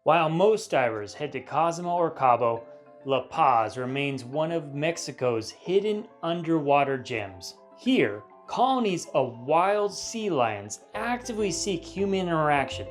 While most divers head to Cozumel or Cabo, La Paz remains one of Mexico's hidden underwater gems. Here, colonies of wild sea lions actively seek human interaction,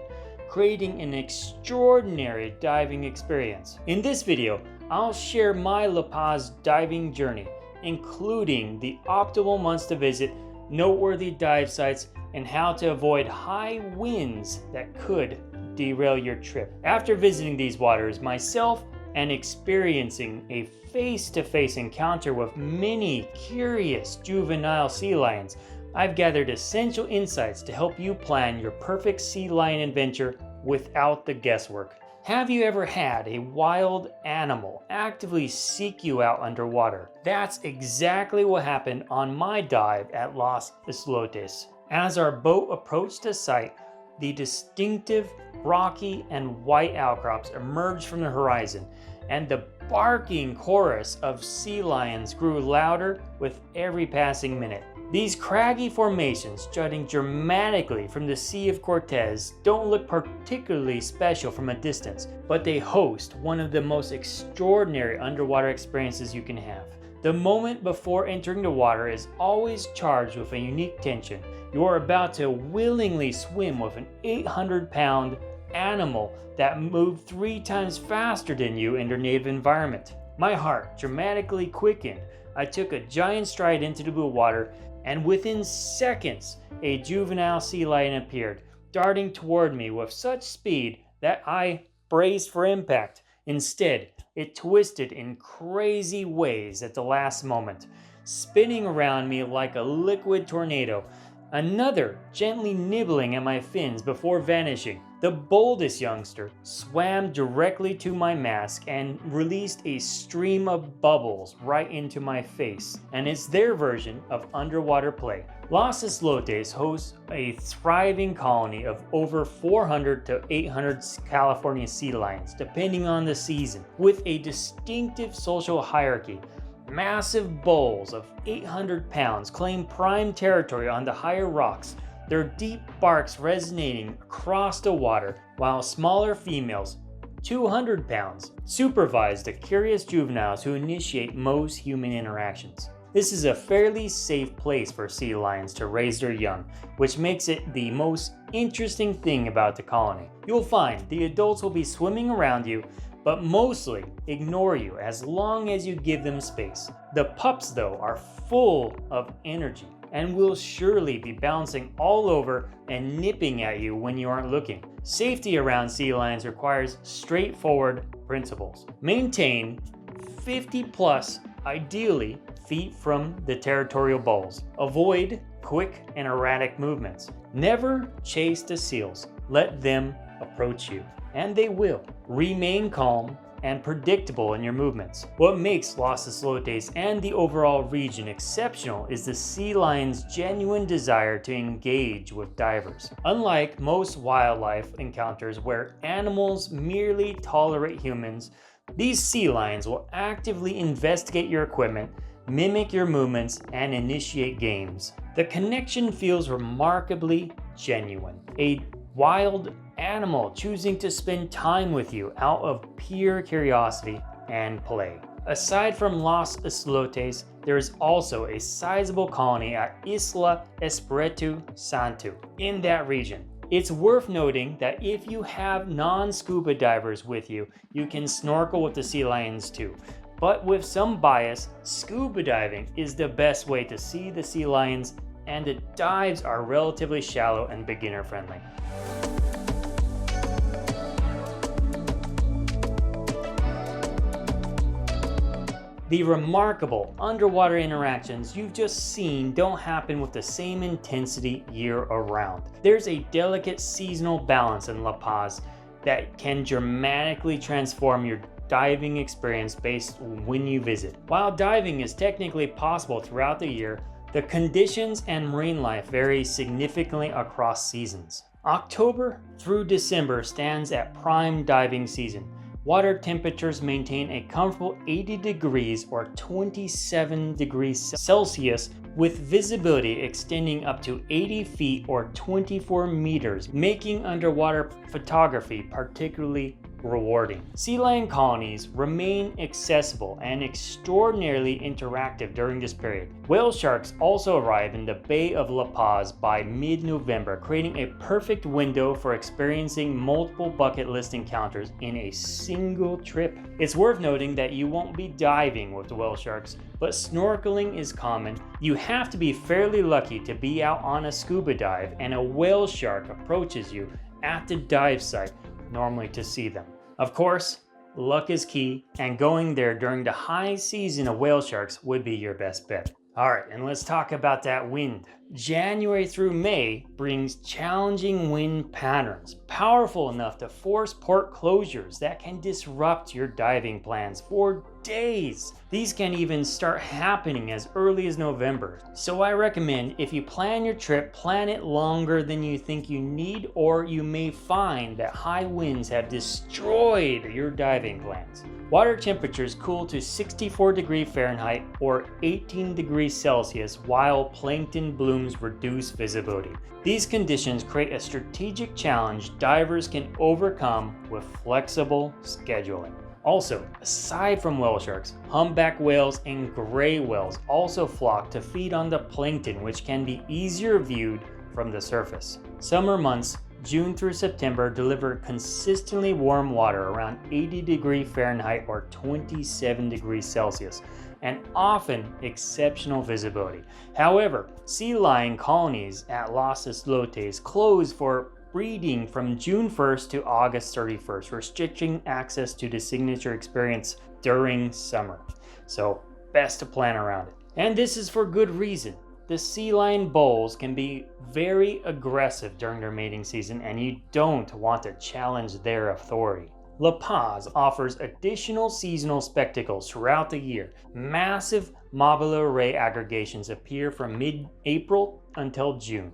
creating an extraordinary diving experience. In this video, I'll share my La Paz diving journey, including the optimal months to visit, noteworthy dive sites, and how to avoid high winds that could derail your trip. After visiting these waters myself and experiencing a face-to-face encounter with many curious juvenile sea lions, I've gathered essential insights to help you plan your perfect sea lion adventure without the guesswork. Have you ever had a wild animal actively seek you out underwater? That's exactly what happened on my dive at Los Islotes. As our boat approached the site, the distinctive rocky and white outcrops emerged from the horizon, and the barking chorus of sea lions grew louder with every passing minute. These craggy formations jutting dramatically from the Sea of Cortez don't look particularly special from a distance, but they host one of the most extraordinary underwater experiences you can have. The moment before entering the water is always charged with a unique tension. You're about to willingly swim with an 800-pound animal that moved 3 times faster than you in their native environment. My heart dramatically quickened. I took a giant stride into the blue water, and within seconds, a juvenile sea lion appeared, darting toward me with such speed that I braced for impact. Instead, it twisted in crazy ways at the last moment, spinning around me like a liquid tornado. Another gently nibbling at my fins before vanishing. The boldest youngster swam directly to my mask and released a stream of bubbles right into my face, and it's their version of underwater play. Los Islotes hosts a thriving colony of over 400 to 800 California sea lions, depending on the season, with a distinctive social hierarchy. Massive bulls of 800 pounds claim prime territory on the higher rocks, their deep barks resonating across the water, while smaller females, 200 pounds, supervise the curious juveniles who initiate most human interactions. This is a fairly safe place for sea lions to raise their young, which makes it the most interesting thing about the colony. You'll find the adults will be swimming around you, but mostly ignore you as long as you give them space. The pups, though, are full of energy and will surely be bouncing all over and nipping at you when you aren't looking. Safety around sea lions requires straightforward principles. Maintain 50 plus, ideally, feet from the territorial bulls. Avoid quick and erratic movements. Never chase the seals. Let them approach you, and they will. Remain calm and predictable in your movements. What makes Los Islotes and the overall region exceptional is the sea lion's genuine desire to engage with divers. Unlike most wildlife encounters where animals merely tolerate humans, these sea lions will actively investigate your equipment, mimic your movements, and initiate games. The connection feels remarkably genuine. A wild animal choosing to spend time with you out of pure curiosity and play. Aside from Los Islotes, there is also a sizable colony at Isla Espiritu Santo in that region. It's worth noting that if you have non-scuba divers with you, you can snorkel with the sea lions too. But with some bias, scuba diving is the best way to see the sea lions, and the dives are relatively shallow and beginner friendly. The remarkable underwater interactions you've just seen don't happen with the same intensity year-around. There's a delicate seasonal balance in La Paz that can dramatically transform your diving experience based on when you visit. While diving is technically possible throughout the year, the conditions and marine life vary significantly across seasons. October through December stands at prime diving season. Water temperatures maintain a comfortable 80 degrees or 27 degrees Celsius, with visibility extending up to 80 feet or 24 meters, making underwater photography particularly rewarding. Sea lion colonies remain accessible and extraordinarily interactive during this period. Whale sharks also arrive in the Bay of La Paz by mid-November, creating a perfect window for experiencing multiple bucket list encounters in a single trip. It's worth noting that you won't be diving with the whale sharks, but snorkeling is common. You have to be fairly lucky to be out on a scuba dive and a whale shark approaches you at the dive site, normally to see them. Of course, luck is key, and going there during the high season of whale sharks would be your best bet. Alright, and let's talk about that wind. January through May brings challenging wind patterns, powerful enough to force port closures that can disrupt your diving plans for days. These can even start happening as early as November. So I recommend, if you plan your trip, plan it longer than you think you need, or you may find that high winds have destroyed your diving plans. Water temperatures cool to 64 degrees Fahrenheit or 18 degrees Celsius, while plankton blooms reduce visibility. These conditions create a strategic challenge divers can overcome with flexible scheduling. Also, aside from whale sharks, humpback whales and gray whales also flock to feed on the plankton, which can be easier viewed from the surface. Summer months, June through September, deliver consistently warm water around 80 degrees Fahrenheit or 27 degrees Celsius, and often exceptional visibility. However, sea lion colonies at Los Islotes close for breeding from June 1st to August 31st, restricting access to the signature experience during summer. So, best to plan around it. And this is for good reason. The sea lion bulls can be very aggressive during their mating season, and you don't want to challenge their authority. La Paz offers additional seasonal spectacles throughout the year. Massive mobile ray aggregations appear from mid-April until June,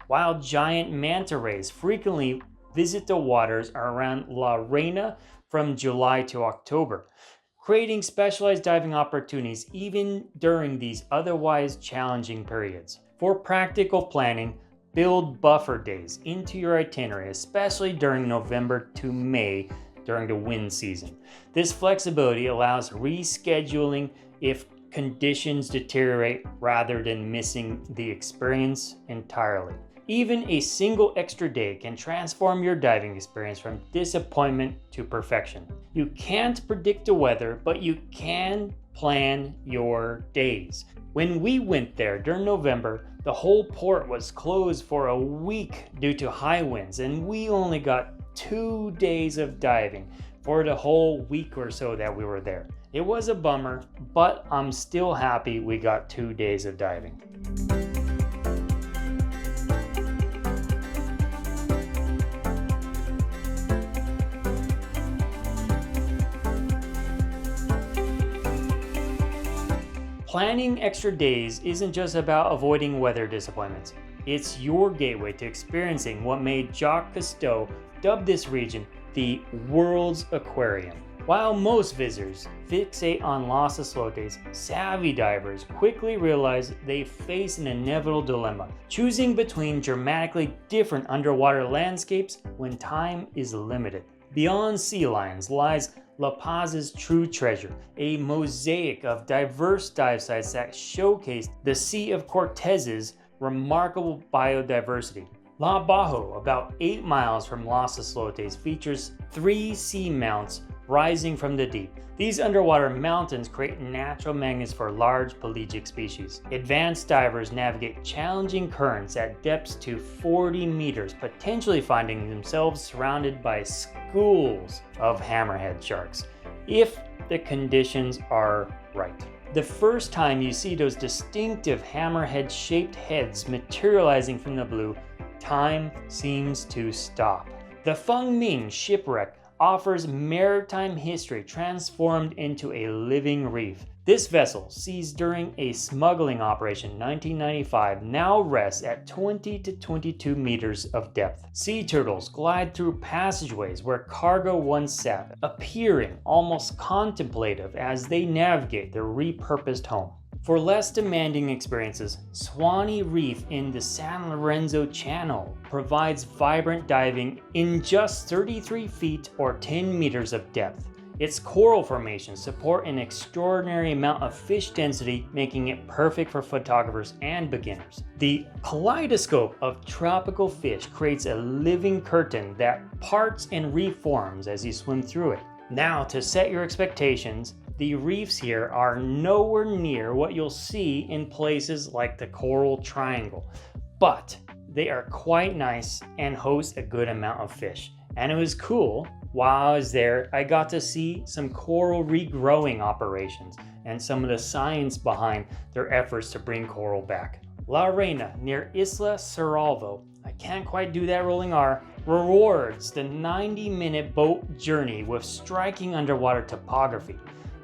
while giant manta rays frequently visit the waters around La Reina from July to October, creating specialized diving opportunities even during these otherwise challenging periods. For practical planning, build buffer days into your itinerary, especially during November to May during the wind season. This flexibility allows rescheduling if conditions deteriorate rather than missing the experience entirely. Even a single extra day can transform your diving experience from disappointment to perfection. You can't predict the weather, but you can plan your days. When we went there during November, the whole port was closed for a week due to high winds, and we only got 2 days of diving for the whole week or so that we were there. It was a bummer, but I'm still happy we got 2 days of diving. Planning extra days isn't just about avoiding weather disappointments. It's your gateway to experiencing what made Jacques Cousteau dub this region the world's aquarium. While most visitors fixate on Los Islotes, savvy divers quickly realize they face an inevitable dilemma, choosing between dramatically different underwater landscapes when time is limited. Beyond sea lions lies La Paz's true treasure, a mosaic of diverse dive sites that showcase the Sea of Cortez's remarkable biodiversity. La Bajo, about 8 miles from Los Islotes, features 3 seamounts rising from the deep. These underwater mountains create natural magnets for large pelagic species. Advanced divers navigate challenging currents at depths to 40 meters, potentially finding themselves surrounded by schools of hammerhead sharks, if the conditions are right. The first time you see those distinctive hammerhead-shaped heads materializing from the blue, time seems to stop. The Feng Ming shipwreck offers maritime history transformed into a living reef. This vessel, seized during a smuggling operation in 1995, now rests at 20 to 22 meters of depth. Sea turtles glide through passageways where cargo once sat, appearing almost contemplative as they navigate their repurposed home. For less demanding experiences, Swanee Reef in the San Lorenzo Channel provides vibrant diving in just 33 feet or 10 meters of depth. Its coral formations support an extraordinary amount of fish density, making it perfect for photographers and beginners. The kaleidoscope of tropical fish creates a living curtain that parts and reforms as you swim through it. Now, to set your expectations, the reefs here are nowhere near what you'll see in places like the Coral Triangle, but they are quite nice and host a good amount of fish. And it was cool. While I was there, I got to see some coral regrowing operations and some of the science behind their efforts to bring coral back. La Reina, near Isla Cerralvo, I can't quite do that rolling R, rewards the 90-minute boat journey with striking underwater topography.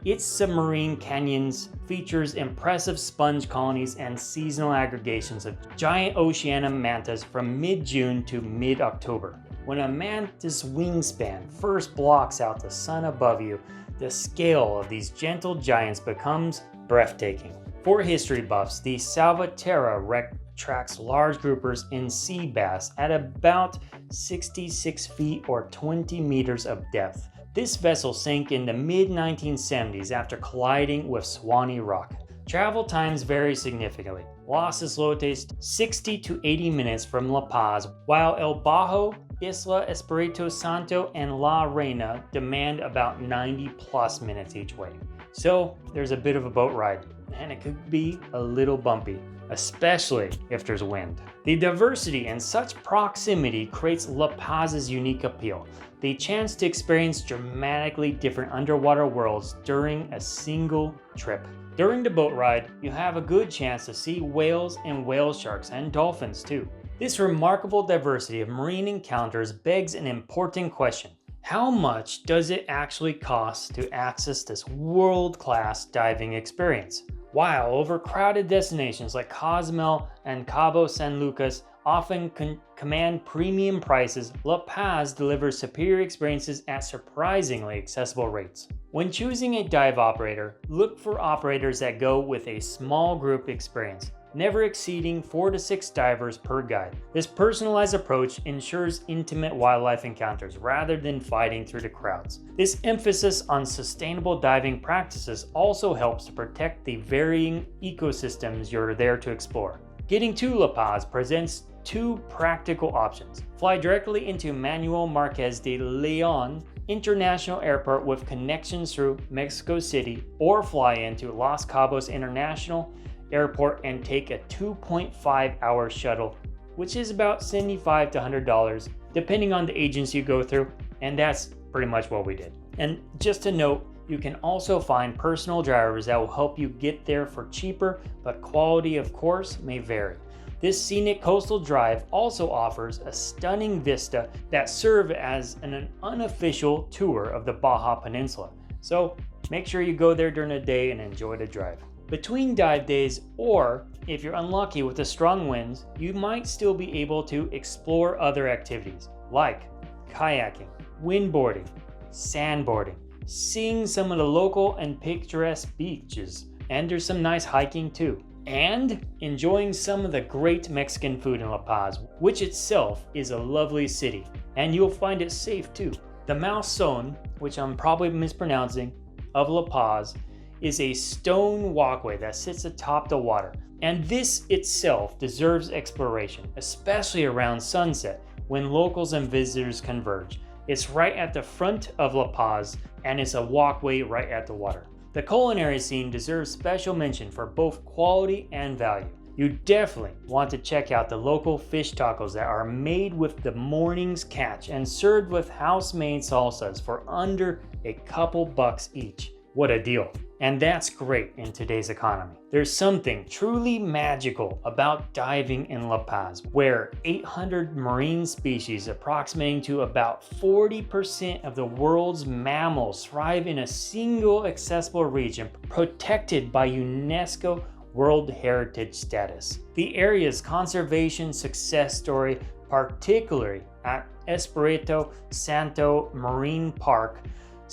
Its submarine canyons features impressive sponge colonies and seasonal aggregations of giant Oceania mantas from mid-June to mid-October. When a mantis wingspan first blocks out the sun above you, the scale of these gentle giants becomes breathtaking. For history buffs, the Salvaterra wreck attracts large groupers in sea bass at about 66 feet or 20 meters of depth. This vessel sank in the mid-1970s after colliding with Swanee Rock. Travel times vary significantly. Los Islotes 60 to 80 minutes from La Paz, while El Bajo, Isla Espiritu Santo, and La Reina demand about 90 plus minutes each way. So there's a bit of a boat ride, and it could be a little bumpy, especially if there's wind. The diversity in such proximity creates La Paz's unique appeal, the chance to experience dramatically different underwater worlds during a single trip. During the boat ride, you have a good chance to see whales and whale sharks and dolphins too. This remarkable diversity of marine encounters begs an important question. How much does it actually cost to access this world-class diving experience? While overcrowded destinations like Cozumel and Cabo San Lucas often command premium prices, La Paz delivers superior experiences at surprisingly accessible rates. When choosing a dive operator, look for operators that go with a small group experience, never exceeding 4 to 6 divers per guide. This personalized approach ensures intimate wildlife encounters rather than fighting through the crowds. This emphasis on sustainable diving practices also helps to protect the varying ecosystems you're there to explore. Getting to La Paz presents two practical options. Fly directly into Manuel Marquez de Leon International Airport with connections through Mexico City, or fly into Los Cabos International Airport and take a 2.5-hour shuttle, which is about $75 to $100 depending on the agency you go through, and that's pretty much what we did. And just to note, you can also find personal drivers that will help you get there for cheaper, but quality of course may vary. This scenic coastal drive also offers a stunning vista that serves as an unofficial tour of the Baja Peninsula. So make sure you go there during the day and enjoy the drive. Between dive days, or if you're unlucky with the strong winds, you might still be able to explore other activities like kayaking, windboarding, sandboarding, seeing some of the local and picturesque beaches, and there's some nice hiking too. And enjoying some of the great Mexican food in La Paz, which itself is a lovely city, and you'll find it safe too. The Malecón, which I'm probably mispronouncing, of La Paz is a stone walkway that sits atop the water, and this itself deserves exploration, especially around sunset when locals and visitors converge. It's right at the front of La Paz, and it's a walkway right at the water. The culinary scene deserves special mention for both quality and value. You definitely want to check out the local fish tacos that are made with the morning's catch and served with house-made salsas for under a couple bucks each. What a deal. And that's great in today's economy. There's something truly magical about diving in La Paz, where 800 marine species approximating to about 40% of the world's mammals thrive in a single accessible region protected by UNESCO World Heritage status. The area's conservation success story, particularly at Espiritu Santo Marine Park,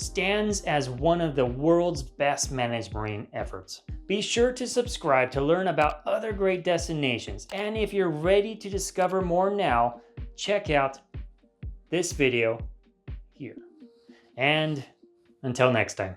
stands as one of the world's best managed marine efforts. Be sure to subscribe to learn about other great destinations, and if you're ready to discover more now, check out this video here. And until next time.